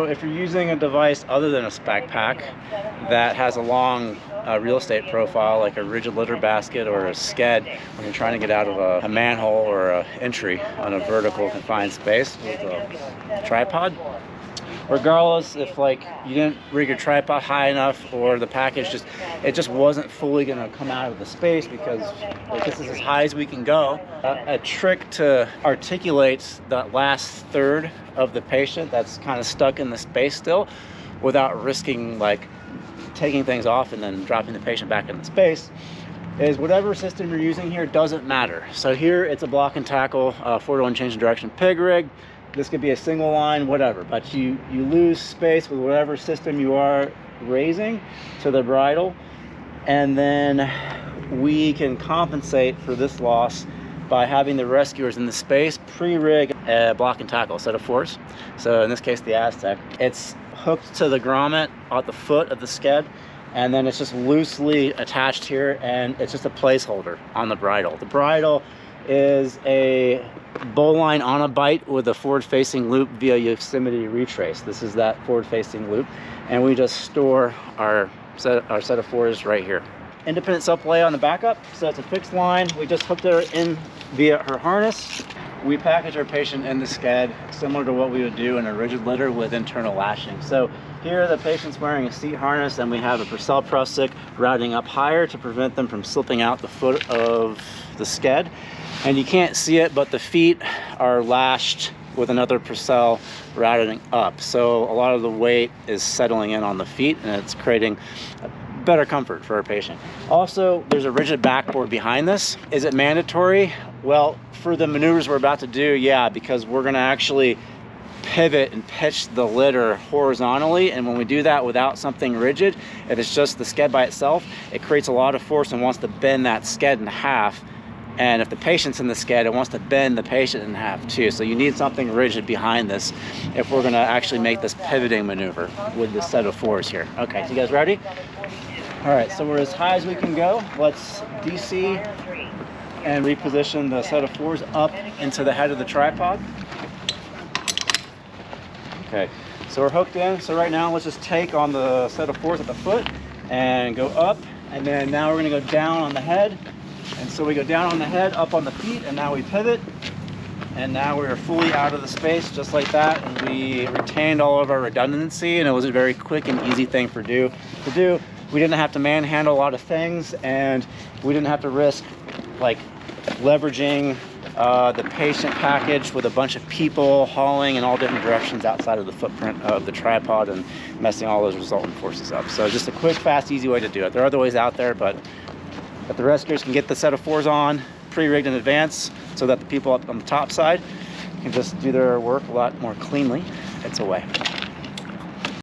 if you're using a device other than a backpack that has a long real estate profile, like a rigid litter basket or a SKED, when you're trying to get out of a manhole or an entry on a vertical confined space with a tripod, regardless if like you didn't rig your tripod high enough or the package just wasn't fully going to come out of the space, because like, this is as high as we can go. A trick to articulate that last third of the patient that's kind of stuck in the space still, without risking like taking things off and then dropping the patient back in the space, is whatever system you're using here doesn't matter. So here it's a block and tackle 4-to-1 change in direction pig rig. This could be a single line, whatever, but you lose space with whatever system you are raising to the bridle, and then we can compensate for this loss by having the rescuers in the space pre-rig a block and tackle set of 4s. So in this case, the Aztec, it's hooked to the grommet at the foot of the SKED, and then it's just loosely attached here, and it's just a placeholder on the bridle. The bridle is a bowline on a bite with a forward-facing loop via Yosemite retrace. This is that forward-facing loop, and we just store our set of 4s right here. Independent self-play on the backup, so it's a fixed line. We just hooked her in via her harness. We package our patient in the SKED similar to what we would do in a rigid litter with internal lashing. So here the patient's wearing a seat harness, and we have a Purcell prusik routing up higher to prevent them from slipping out the foot of the SKED. And you can't see it, but the feet are lashed with another Purcell routing up. So a lot of the weight is settling in on the feet, and it's creating better comfort for our patient. Also, there's a rigid backboard behind this. Is it mandatory? Well, for the maneuvers we're about to do, yeah, because we're gonna actually pivot and pitch the litter horizontally, and when we do that without something rigid, if it's just the SKED by itself, it creates a lot of force and wants to bend that SKED in half. And if the patient's in the SKED, it wants to bend the patient in half too. So you need something rigid behind this if we're gonna actually make this pivoting maneuver with this set of 4s here. Okay, so you guys ready? All right, so we're as high as we can go. Let's DC and reposition the set of 4s up into the head of the tripod. Okay, so we're hooked in. So right now, let's just take on the set of 4s at the foot and go up. And then now we're gonna go down on the head. And so we go down on the head, up on the feet, and now we pivot. And now we're fully out of the space, just like that. And we retained all of our redundancy, and it was a very quick and easy thing to do. We didn't have to manhandle a lot of things, and we didn't have to risk like leveraging the patient package with a bunch of people hauling in all different directions outside of the footprint of the tripod and messing all those resultant forces up. So just a quick, fast, easy way to do it. There are other ways out there, but the rescuers can get the set of 4s on pre-rigged in advance so that the people up on the top side can just do their work a lot more cleanly. It's a way.